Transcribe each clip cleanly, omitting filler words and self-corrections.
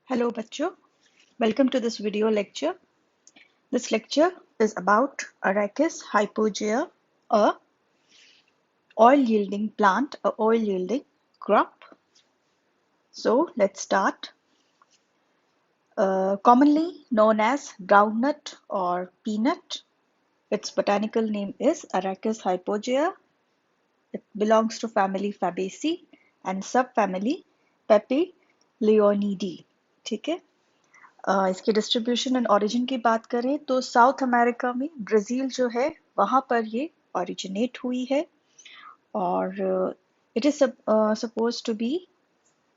Hello बच्चों, welcome to this video lecture. This lecture is about Arachis hypogea, a oil-yielding plant, a oil-yielding crop. So let's start. Commonly known as groundnut or peanut, its botanical name is Arachis hypogea. It belongs to family Fabaceae and subfamily Papilionidae. ठीक है? इसके distribution and origin की बात करें तो south America में Brazil जो है वहाँ पर ये ओरिजिनेट हुई है और it is suppose to be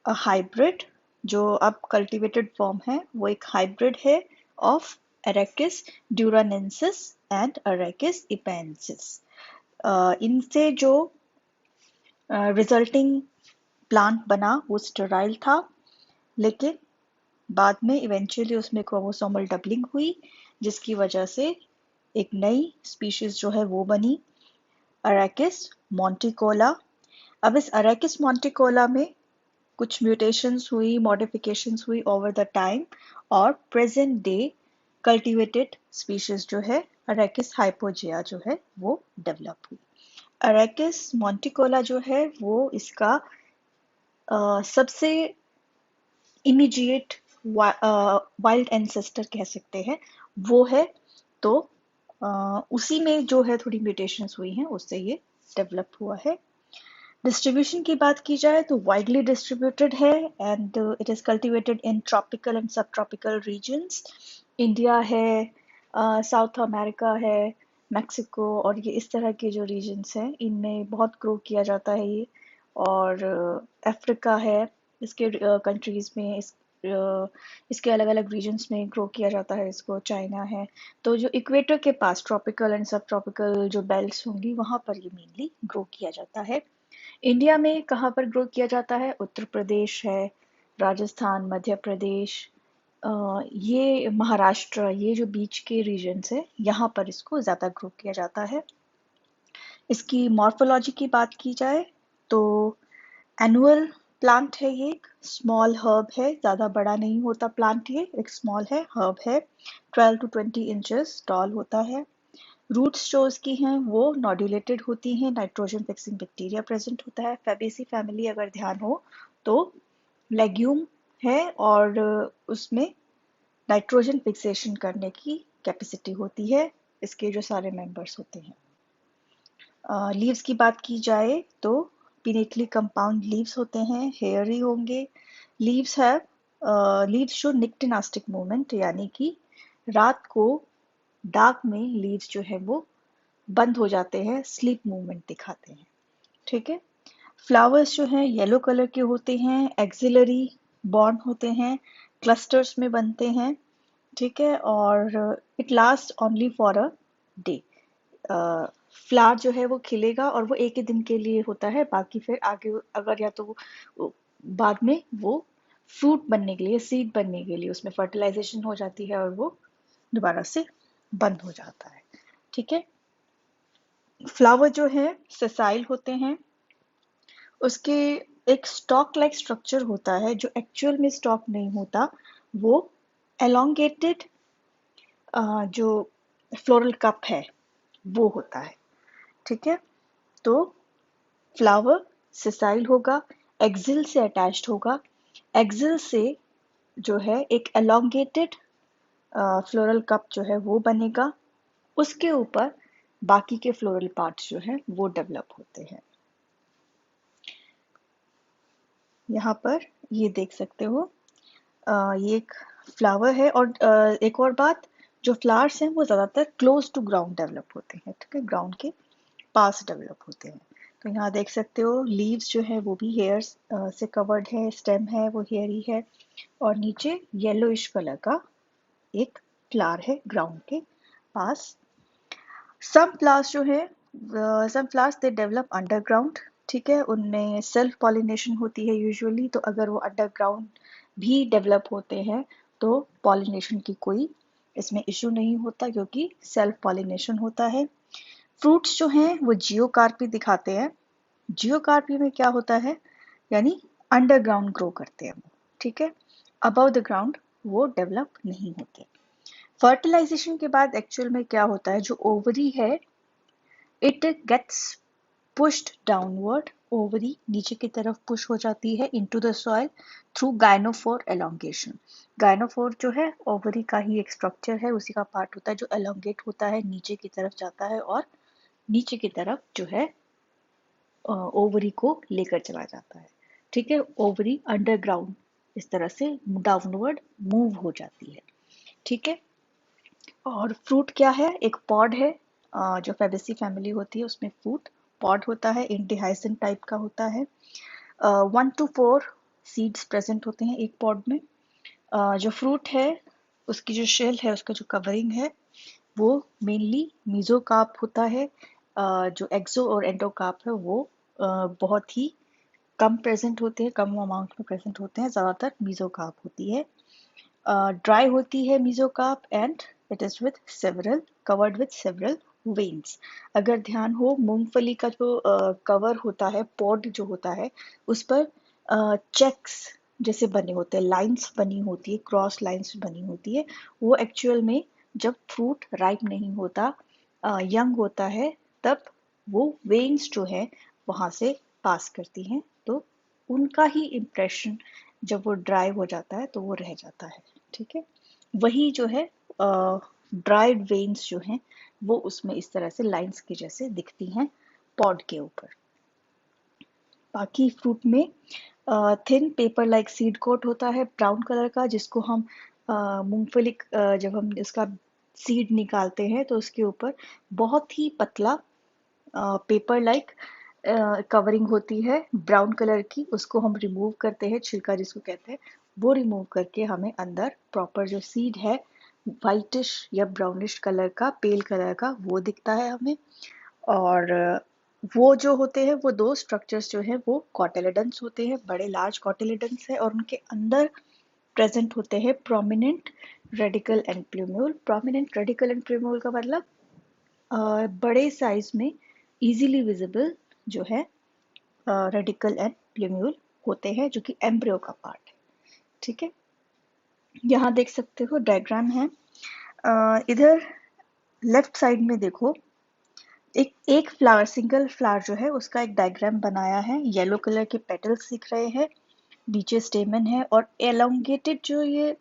a hybrid जो अब कल्टीवेटेड फॉर्म है वो एक हाइब्रिड है of Arachis duranensis and Arachis ipaensis. इनसे जो रिजल्टिंग प्लांट बना वो स्टेराइल था, लेकिन बाद में इवेंचुअली उसमें क्रोमोसोमल डबलिंग हुई जिसकी वजह से एक नई स्पीशीज जो है वो बनी Arachis monticola. अब इस Arachis monticola में कुछ म्यूटेशंस हुई, मॉडिफिकेशंस हुई ओवर द टाइम और प्रेजेंट डे कल्टीवेटेड स्पीशीज जो है Arachis hypogea जो है वो डेवलप हुई. Arachis monticola जो है वो इसका सबसे इमीडिएट वाइल्ड एंसेस्टर कह सकते हैं वो है. तो उसी में जो है थोड़ी म्यूटेशंस हुई हैं उससे ये डेवलप हुआ है. डिस्ट्रीब्यूशन की बात की जाए तो वाइडली डिस्ट्रीब्यूटेड है and it is cultivated in tropical and सब ट्रॉपिकल रीजन्स. इंडिया है, साउथ अमेरिका है, मैक्सिको और ये इस तरह के जो रीजन्स हैं इनमें बहुत ग्रो किया जाता है ये. और अफ्रीका है, इसके कंट्रीज में इसके अलग अलग रीजन्स में ग्रो किया जाता है इसको. चाइना है, तो जो इक्वेटर के पास ट्रॉपिकल एंड सब ट्रॉपिकल जो बेल्ट्स होंगी वहाँ पर ये मेनली ग्रो किया जाता है. इंडिया में कहाँ पर ग्रो किया जाता है? उत्तर प्रदेश है, राजस्थान, मध्य प्रदेश, ये महाराष्ट्र, ये जो बीच के रीजन्स है यहाँ पर इसको ज़्यादा ग्रो किया जाता है. इसकी मॉर्फोलॉजी की बात की जाए तो एनुअल प्लांट है, ये एक स्मॉल हर्ब है, ज़्यादा बड़ा नहीं होता प्लांट, ये एक स्मॉल है, हर्ब है. 12 to 20 इंचेस टॉल होता है. रूट्स जो उसकी हैं वो नॉड्यूलेटेड होती हैं, नाइट्रोजन फिक्सिंग बैक्टीरिया प्रेजेंट होता है. फैबेसी फैमिली अगर ध्यान हो तो लेग्यूम है और उसमें नाइट्रोजन फिक्सेशन करने की कैपेसिटी होती है, इसके जो सारे मेंबर्स होते हैं. लीव्स की बात की जाए तो पिनेटली कंपाउंड लीव्स होते हैं, हेयरी होंगे. लीव्स है, लीव्स शो निक्टिनास्टिक मूवमेंट, यानी कि रात को डार्क में लीव्स जो है वो बंद हो जाते हैं, स्लीप मूवमेंट दिखाते हैं. ठीक है. फ्लावर्स जो हैं येलो कलर के होते हैं, एक्सिलरी बॉर्न होते हैं, क्लस्टर्स में बनते हैं. ठीक है. और it last only for a day. Flower जो है वो खिलेगा और वो एक ही दिन के लिए होता है, बाकी फिर आगे अगर या तो बाद में वो फ्रूट बनने के लिए, सीड बनने के लिए उसमें फर्टिलाइजेशन हो जाती है और वो दोबारा से बंद हो जाता है. ठीक है. फ्लावर जो है सेसाइल होते हैं, उसके एक स्टॉक लाइक स्ट्रक्चर होता है जो एक्चुअल में स्टॉक नहीं होता, वो एलोंगेटेड जो फ्लोरल कप है वो होता है. ठीक है. तो फ्लावर सेसाइल होगा, एक्सिल से अटैच्ड होगा, एक्सिल से जो है एक एलोंगेटेड फ्लोरल कप जो है वो बनेगा, उसके ऊपर बाकी के फ्लोरल पार्ट्स जो हैं वो डेवलप होते हैं. यहाँ पर ये देख सकते हो, ये एक फ्लावर है. और एक और बात, जो फ्लावर्स हैं वो ज़्यादातर क्लोज टू ग्राउंड डेवलप होते हैं. ठीक है. ग्राउंड के पास डेवलप होते हैं. तो यहाँ देख सकते हो लीव्स जो है वो भी हेयर्स से कवर्ड है, स्टेम है वो हेयरी है और नीचे येलोइश कलर का एक फ्लावर है ग्राउंड के पास. सम फ्लावर्स जो है, some flowers they develop underground. ठीक है. उनमें सेल्फ पॉलिनेशन होती है यूजुअली, तो अगर वो अंडरग्राउंड भी डेवलप होते हैं तो पॉलिनेशन की कोई इसमें इशू नहीं होता क्योंकि सेल्फ पॉलिनेशन होता है. फ्रूट्स जो हैं वो जियोकार्पी दिखाते हैं. जियोकार्पी में क्या होता है, यानी अंडरग्राउंड ग्रो करते हैं वो. ठीक है. अबव द ग्राउंड वो डेवलप नहीं होते। फर्टिलाइजेशन के बाद एक्चुअल में क्या होता है, जो ओवरी है it gets pushed downward, ovary नीचे की तरफ पुश हो जाती है into the soil through gynophore elongation. Gynophore जो है ओवरी का ही एक स्ट्रक्चर है, उसी का पार्ट होता है जो एलोंगेट होता है, नीचे की तरफ जाता है और नीचे की तरफ जो है ओवरी को लेकर चला जाता है। ठीक है, ओवरी अंडरग्राउंड इस तरह से डाउनवर्ड मूव हो जाती है। ठीक है, और फ्रूट क्या है, एक पॉड है, जो फेबेसी फैमिली होती है उसमें फ्रूट पॉड होता है, इंडिहाइसेंट टाइप का होता है। 1 to 4 सीड्स प्रेजेंट होते हैं एक पॉड में। जो फ्रूट है उसकी जो शेल है, उसका जो कवरिंग है वो मेनली मीजोकार्प होता है। जो एक्सो और एंडोकार्प है वो बहुत ही कम प्रेजेंट होते हैं, कम अमाउंट में प्रेजेंट होते हैं, ज़्यादातर मीजोकार्प होती है। ड्राई होती है mesocarp and it is with several covered with several veins. अगर ध्यान हो, मूंगफली का जो कवर होता है, पॉड जो होता है, उस पर चेक्स जैसे बने होते हैं, लाइंस बनी होती है, क्रॉस लाइंस बनी होती है। वो एक्चुअल में जब फ्रूट राइप नहीं होता, यंग होता है, तब वो वेन्स जो है वहां से पास करती हैं, तो उनका ही इम्प्रेशन जब वो ड्राई हो जाता है तो वो रह जाता है। ठीक है, वही जो है ड्राइड वेन्स जो हैं वो उसमें इस तरह से लाइंस की जैसे दिखती हैं पॉड के ऊपर। बाकी फ्रूट में thin paper like seed coat होता है ब्राउन कलर का, जिसको हम मूंगफली जब हम इसका सीड निकालते हैं तो उसके ऊपर बहुत ही पतला पेपर लाइक कवरिंग होती है ब्राउन कलर की, उसको हम रिमूव करते हैं, छिलका जिसको कहते हैं, वो रिमूव करके हमें अंदर प्रॉपर जो सीड है वाइटिश या ब्राउनिश कलर का, पेल कलर का, वो दिखता है हमें। और वो जो होते हैं वो दो स्ट्रक्चर्स जो है वो कॉटिलेडन्स होते हैं, बड़े लार्ज कॉटिलेडन्स है, और उनके अंदर प्रेजेंट होते हैं prominent radical and plumule. Prominent radical and plumule का मतलब बड़े साइज में इजीली विजिबल जो है रेडिकल एंड प्लूम्यूल होते हैं, जो कि एम्ब्रियो का पार्ट है। ठीक है, यहाँ देख सकते हो डायग्राम है। इधर लेफ्ट साइड में देखो, एक एक फ्लावर, सिंगल फ्लावर जो है उसका एक डायग्राम बनाया है, येलो कलर के पेटल्स दिख रहे हैं, नीचे स्टेमन है, और एलोंगेटेड जो ये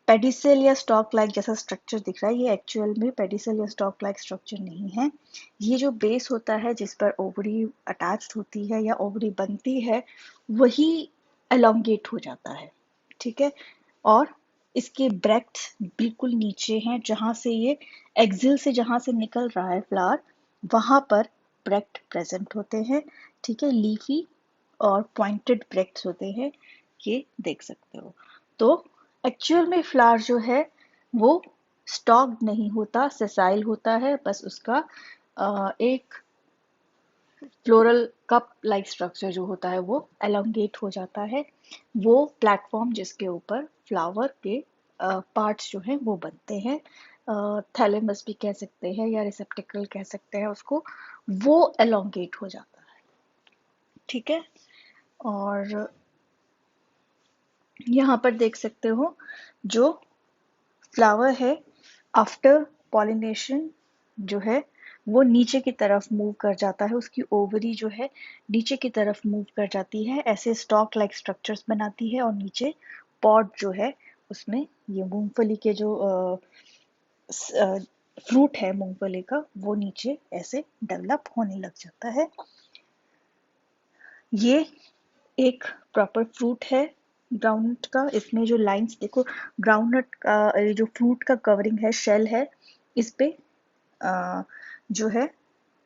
पेडिसल या स्टॉक लाइक जैसा स्ट्रक्चर दिख रहा है, ये एक्चुअल में पेडिसल या स्टॉक लाइक स्ट्रक्चर नहीं है। ये जो बेस होता है जिस पर ओवरी अटैच्ड होती है या ओवरी बनती है, वही एलोंगेट हो जाता है। ठीक है, और इसके ब्रैक्ट्स बिल्कुल नीचे हैं, जहां से ये एक्सिल से जहां से निकल रहा है फ्लावर, वहां पर ब्रैक्ट प्रेजेंट होते हैं। ठीक है, लीफी और पॉइंटेड ब्रैक्ट्स होते हैं, ये देख सकते हो। तो एक्चुअल में फ्लावर जो है वो स्टॉक्ड नहीं होता, सेसाइल होता है, बस उसका एक फ्लोरल कप लाइक स्ट्रक्चर जो होता है वो एलोंगेट हो जाता है। वो प्लेटफॉर्म जिसके ऊपर फ्लावर के पार्ट्स जो हैं वो बनते हैं, थैलेमस भी कह सकते हैं या रिसेप्टिकल कह सकते हैं उसको, वो एलोंगेट हो जाता है। ठीक है, और यहाँ पर देख सकते हो जो फ्लावर है आफ्टर पॉलिनेशन जो है वो नीचे की तरफ मूव कर जाता है, उसकी ओवरी जो है नीचे की तरफ मूव कर जाती है, ऐसे स्टॉक लाइक स्ट्रक्चर्स बनाती है, और नीचे पॉड जो है उसमें ये मूंगफली के जो फ्रूट है मूंगफली का, वो नीचे ऐसे डेवलप होने लग जाता है। ये एक प्रॉपर फ्रूट है ग्राउंडनट का। इसमें जो लाइंस देखो, ग्राउंडनट का जो फ्रूट का कवरिंग है, शेल है, इस पे जो है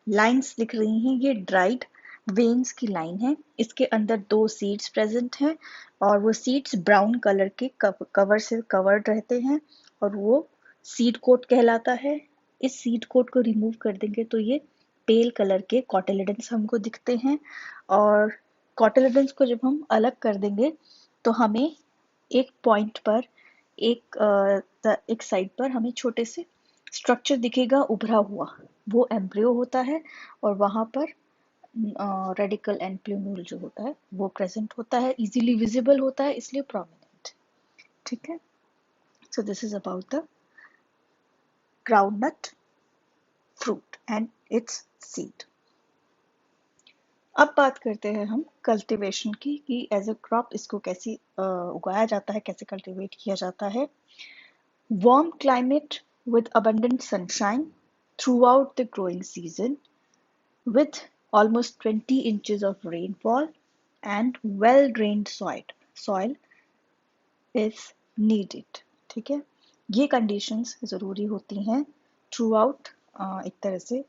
लाइंस दिख रही हैं, ये ड्राइड वेन्स की लाइन है। इसके अंदर दो सीड्स प्रेजेंट हैं, और वो सीड्स ब्राउन कलर के कवर से कवर्ड रहते हैं, और वो सीड कोट कहलाता है। इस सीड कोट को रिमूव कर देंगे तो ये पेल कलर के कॉटिलेडन्स हमको दिखते हैं, और कॉटिलेडन्स को जब हम अलग कर देंगे तो हमें एक पॉइंट पर, एक साइड पर हमें छोटे से स्ट्रक्चर दिखेगा उभरा हुआ, वो एम्ब्रियो होता है, और वहां पर रेडिकल एंड प्लूम्यूल जो होता है वो प्रेजेंट होता है, इजीली विजिबल होता है, इसलिए प्रोमिनेंट। ठीक है। So this is about the groundnut fruit and it's seed. अब बात करते हैं हम कल्टीवेशन की कि एज अ क्रॉप इसको कैसे उगाया जाता है, कैसे कल्टीवेट किया जाता है। Warm climate with abundant sunshine throughout the growing season, with almost 20 inches of rainfall and well drained soil is needed। ठीक है, ये कंडीशंस ज़रूरी होती हैं थ्रू आउट एक तरह से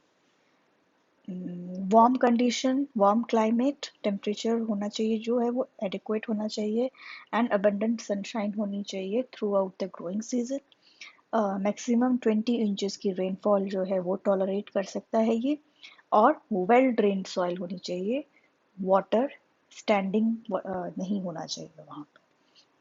warm condition, warm climate, temperature होना चाहिए जो है वो एडिक्वेट होना चाहिए एंड अबंडेंट सनशाइन होनी चाहिए through out the growing season. Maximum 20 inches की रेनफॉल जो है वो टॉलरेट कर सकता है ये, और वेल ड्रेन्ड सॉइल होनी चाहिए, वाटर स्टैंडिंग नहीं होना चाहिए वहाँ पर।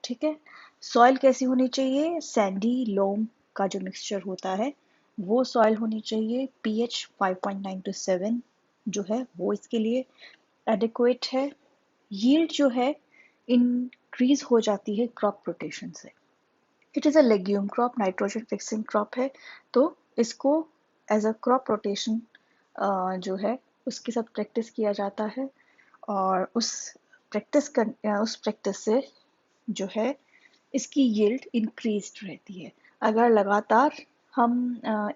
ठीक है, सॉइल कैसी होनी चाहिए, सैंडी लोम का जो मिक्सचर होता है वो सॉइल होनी चाहिए। pH 5.9 to 7 जो है वो इसके लिए एडिक्वेट है। यील्ड जो है इंक्रीज हो जाती है क्रॉप रोटेशन से। It is a legume crop, nitrogen fixing crop है, तो इसको एज अ क्रॉप रोटेशन जो है उसके साथ प्रैक्टिस किया जाता है, और उस प्रैक्टिस से जो है इसकी यील्ड इंक्रीज रहती है। अगर लगातार हम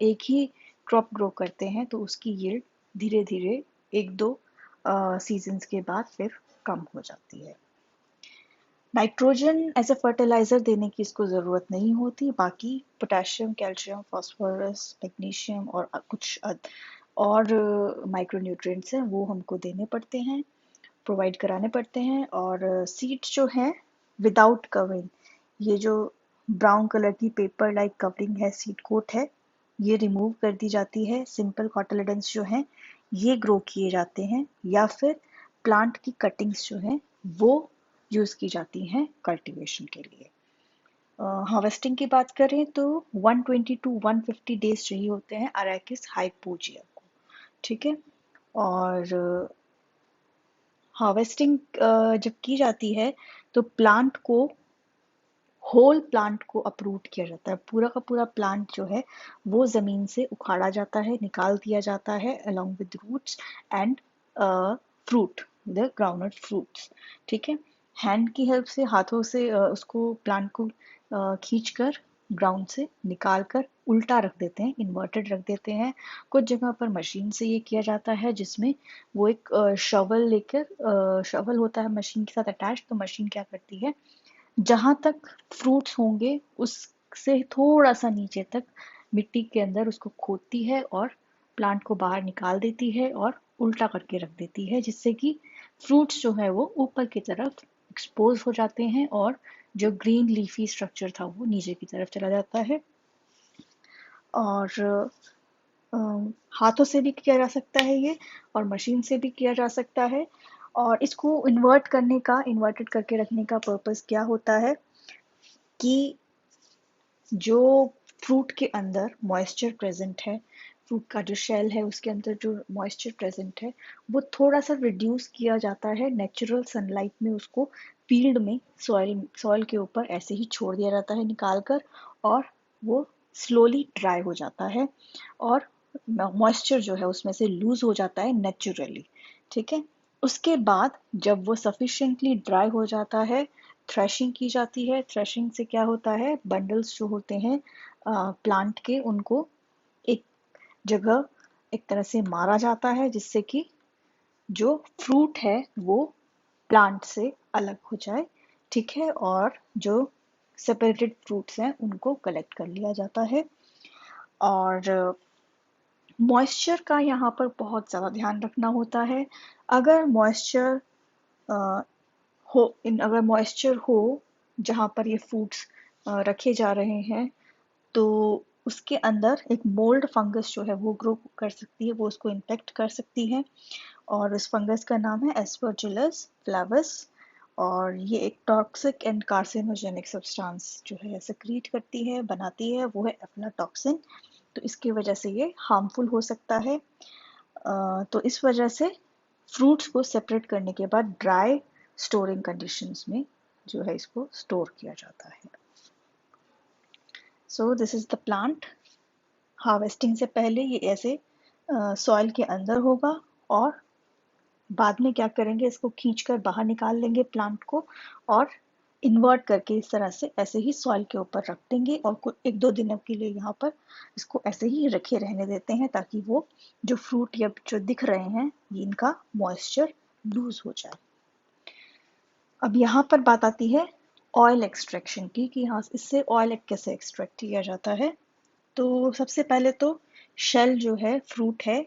एक ही क्रॉप ग्रो करते हैं तो उसकी यील्ड धीरे धीरे एक दो सीजन्स के बाद फिर कम हो जाती है। नाइट्रोजन एज अ फर्टिलाइज़र देने की इसको ज़रूरत नहीं होती, बाकी पोटेशियम, कैल्शियम, फास्फोरस, मैग्नीशियम और कुछ और माइक्रोन्यूट्रिएंट्स हैं वो हमको देने पड़ते हैं, प्रोवाइड कराने पड़ते हैं। और सीड्स जो हैं विदाउट कवरिंग, ये जो ब्राउन कलर की पेपर लाइक कवरिंग है, सीड कोट है, ये रिमूव कर दी जाती है। सिंपल कॉटिलेडन्स जो हैं ये ग्रो किए जाते हैं, या फिर प्लांट की कटिंग्स जो हैं वो यूज़ की जाती हैं कल्टीवेशन के लिए। हार्वेस्टिंग की बात करें तो 120 टू 150 डेज चाहिए होते हैं अरेकिस हाइपोजिया को। ठीक है, और हार्वेस्टिंग जब की जाती है तो प्लांट को, होल प्लांट को अप्रूट किया जाता है। पूरा का पूरा प्लांट जो है वो ज़मीन से उखाड़ा जाता है, निकाल दिया जाता है along with roots and fruit, the groundnut fruits. ठीक है, हैंड की हेल्प से, हाथों से उसको प्लांट को खींच कर ग्राउंड से निकाल कर उल्टा रख देते हैं, इन्वर्टेड रख देते हैं। कुछ जगह पर मशीन से ये किया जाता है जिसमें वो एक शवल लेकर, शवल होता है मशीन के साथ अटैच, तो मशीन क्या करती है, जहाँ तक फ्रूट्स होंगे उससे थोड़ा सा नीचे तक मिट्टी के अंदर उसको खोदती है और प्लांट को बाहर निकाल देती है और उल्टा करके रख देती है, जिससे कि फ्रूट्स जो है वो ऊपर की तरफ एक्सपोज हो जाते हैं और जो ग्रीन लीफी स्ट्रक्चर था वो नीचे की तरफ चला जाता है। और हाथों से भी किया जा सकता है ये, और मशीन से भी किया जा सकता है। और इसको इन्वर्टेड करके रखने का पर्पस क्या होता है कि जो फ्रूट के अंदर मॉइस्चर प्रेजेंट है, फ्रूट का जो शेल है उसके अंदर जो मॉइस्चर प्रेजेंट है वो थोड़ा सा रिड्यूस किया जाता है नेचुरल सनलाइट में, उसको फील्ड में सॉइल के ऊपर ऐसे ही छोड़ दिया जाता है निकाल कर, और वो स्लोली ड्राई हो जाता है और मॉइस्चर जो है उसमें से लूज हो जाता है नेचुरली। ठीक है, उसके बाद जब वो सफिशिएंटली ड्राई हो जाता है, थ्रेशिंग की जाती है। थ्रेशिंग से क्या होता है, बंडल्स जो होते हैं प्लांट के, उनको एक जगह एक तरह से मारा जाता है जिससे कि जो फ्रूट है वो प्लांट से अलग हो जाए। ठीक है, और जो सेपरेटेड फ्रूट्स हैं उनको कलेक्ट कर लिया जाता है। और मॉइस्चर का यहाँ पर बहुत ज़्यादा ध्यान रखना होता है। अगर मॉइस्चर अगर मॉइस्चर हो जहाँ पर ये फ्रूट्स रखे जा रहे हैं, तो उसके अंदर एक मोल्ड फंगस जो है वो ग्रो कर सकती है, वो उसको इन्फेक्ट कर सकती है। और उस फंगस का नाम है एस्परजिलस फ्लेवस, और ये एक टॉक्सिक एंड कार्सिनोजेनिक सब्सटेंस जो है सेक्रीट करती है, बनाती है, वो है एफ्लाटॉक्सिन। तो इसकी वजह से ये हार्मफुल हो सकता है। तो इस वजह से फ्रूट्स को सेपरेट करने के बाद ड्राई स्टोरिंग कंडीशंस में जो है इसको स्टोर किया जाता है। So this is the plant. Harvesting से पहले ये ऐसे सॉइल के अंदर होगा और बाद में क्या करेंगे, इसको खींचकर बाहर निकाल लेंगे प्लांट को और इन्वर्ट करके इस तरह से ऐसे ही सॉइल के ऊपर रख देंगे और कुछ 1-2 दिनों के लिए यहाँ पर इसको ऐसे ही रखे रहने देते हैं ताकि वो जो फ्रूट या जो दिख रहे हैं ये इनका मॉइस्चर लूज हो जाए। अब यहाँ पर बात आती है ऑयल एक्सट्रैक्शन की कि हाँ इससे ऑयल कैसे एक्सट्रैक्ट किया जाता है। तो सबसे पहले तो शेल जो है फ्रूट है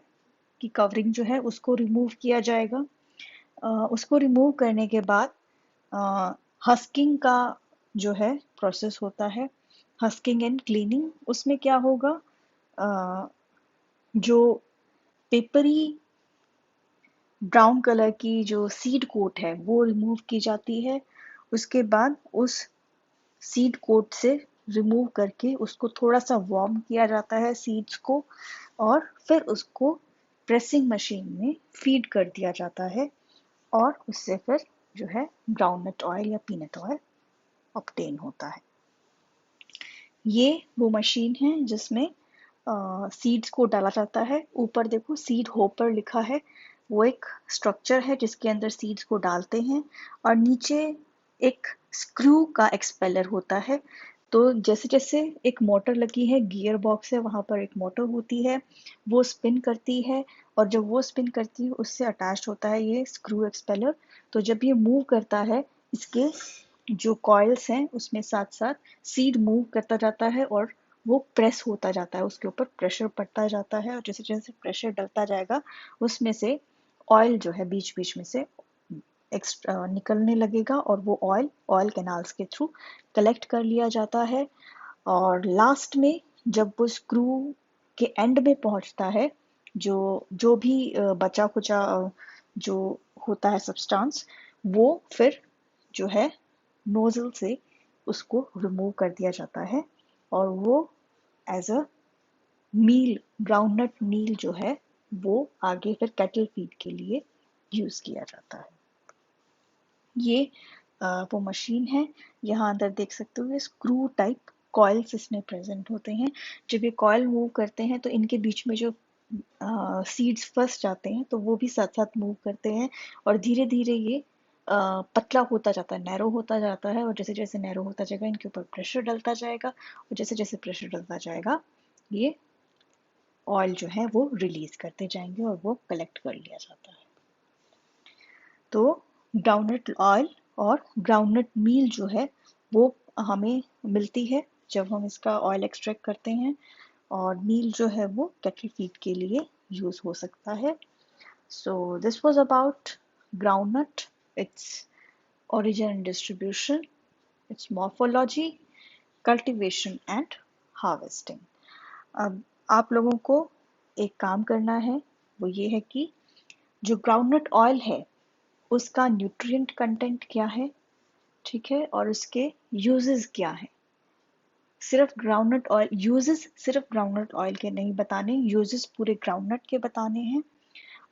की कवरिंग जो है उसको रिमूव किया जाएगा। उसको रिमूव करने के बाद हस्किंग का जो है प्रोसेस होता है, हस्किंग एंड क्लीनिंग। उसमें क्या होगा, जो पेपरी ब्राउन कलर की जो सीड कोट है वो रिमूव की जाती है। उसके बाद उस सीड कोट से रिमूव करके उसको थोड़ा सा वार्म किया जाता है सीड्स को और फिर उसको प्रेसिंग मशीन में फीड कर दिया जाता है और उससे फिर जो है ग्राउंडनट ऑयल या पीनट ऑयल ऑब्टेन होता है। ये वो मशीन है जिसमें सीड्स को डाला जाता है। ऊपर देखो सीड होपर लिखा है, वो एक स्ट्रक्चर है जिसके अंदर सीड्स को डालते हैं और नीचे एक स्क्रू का एक्सपेलर होता है। तो जैसे जैसे एक मोटर लगी है, गियर बॉक्स है, वहां पर एक मोटर होती है, वो स्पिन करती है और जब वो स्पिन करती है उससे अटैच होता है ये स्क्रू एक्सपेलर। तो जब ये मूव करता है इसके जो कॉइल्स हैं उसमें साथ साथ सीड मूव करता जाता है और वो प्रेस होता जाता है, उसके ऊपर प्रेशर पड़ता जाता है और जैसे जैसे प्रेशर डलता जाएगा उसमें से ऑयल जो है बीच बीच में से निकलने लगेगा और वो ऑयल कैनाल्स के थ्रू कलेक्ट कर लिया जाता है। और लास्ट में जब वो स्क्रू के एंड में पहुंचता है, जो जो भी बचा कुचा जो होता है सब्सटेंस, वो फिर जो है नोजल से उसको रिमूव कर दिया जाता है और वो एज अ मील, ग्राउंडनट मील जो है वो आगे फिर कैटल फीड के लिए यूज किया जाता है। ये वो मशीन है। यहाँ अंदर देख सकते हो ये स्क्रू टाइप कॉइल्स इसमें प्रेजेंट होते हैं। जब ये कॉइल मूव करते हैं तो इनके बीच में जो सीड्स फंस जाते हैं तो वो भी साथ साथ मूव करते हैं और धीरे धीरे ये पतला होता जाता है, नैरो होता जाता है और जैसे जैसे नैरो होता जाएगा इनके ऊपर प्रेशर डलता जाएगा और जैसे जैसे प्रेशर डलता जाएगा ये ऑयल जो है वो रिलीज करते जाएंगे और वो कलेक्ट कर लिया जाता है। तो ग्राउंडनट ऑयल और ग्राउंडनट मील जो है वो हमें मिलती है जब हम इसका ऑयल एक्सट्रैक्ट करते हैं और मील जो है वो कैटल फीड के लिए यूज हो सकता है। So this was about groundnut, it's origin and distribution, its morphology, cultivation and harvesting। अब आप लोगों को एक काम करना है, वो ये है कि जो ग्राउंडनट ऑयल है उसका न्यूट्रिएंट कंटेंट क्या है, ठीक है, और उसके यूजेस क्या है। सिर्फ ग्राउंडनट ऑयल यूजेस सिर्फ ग्राउंडनट ऑयल के नहीं बताने, यूजेस पूरे ग्राउंडनट के बताने हैं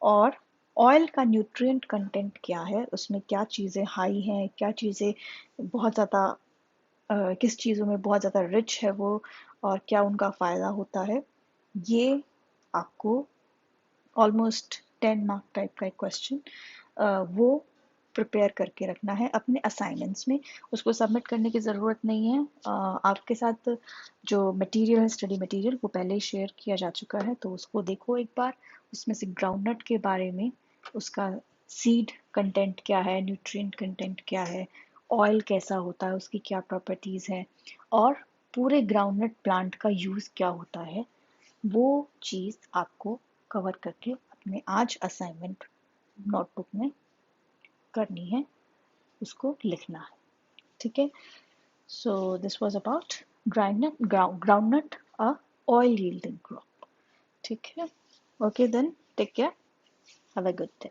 और ऑयल का न्यूट्रिएंट कंटेंट क्या है, उसमें क्या चीज़ें हाई हैं, क्या चीज़ें बहुत ज़्यादा किस चीज़ों में बहुत ज़्यादा रिच है वो और क्या उनका फ़ायदा होता है, ये आपको ऑलमोस्ट 10 मार्क टाइप का एक क्वेश्चन वो प्रिपेयर करके रखना है अपने असाइनमेंट्स में। उसको सबमिट करने की ज़रूरत नहीं है। आपके साथ जो मटेरियल है, स्टडी मटेरियल, वो पहले ही शेयर किया जा चुका है, तो उसको देखो एक बार। उसमें से ग्राउंडनट के बारे में, उसका सीड कंटेंट क्या है, न्यूट्रिएंट कंटेंट क्या है, ऑयल कैसा होता है, उसकी क्या प्रॉपर्टीज़ हैं और पूरे ग्राउंडनट प्लांट का यूज़ क्या होता है, वो चीज़ आपको कवर करके अपने आज असाइनमेंट नोटबुक में करनी है, उसको लिखना है, ठीक है। So this was about groundnut a oil yielding crop, ठीक है। Okay then, take care, have a good day.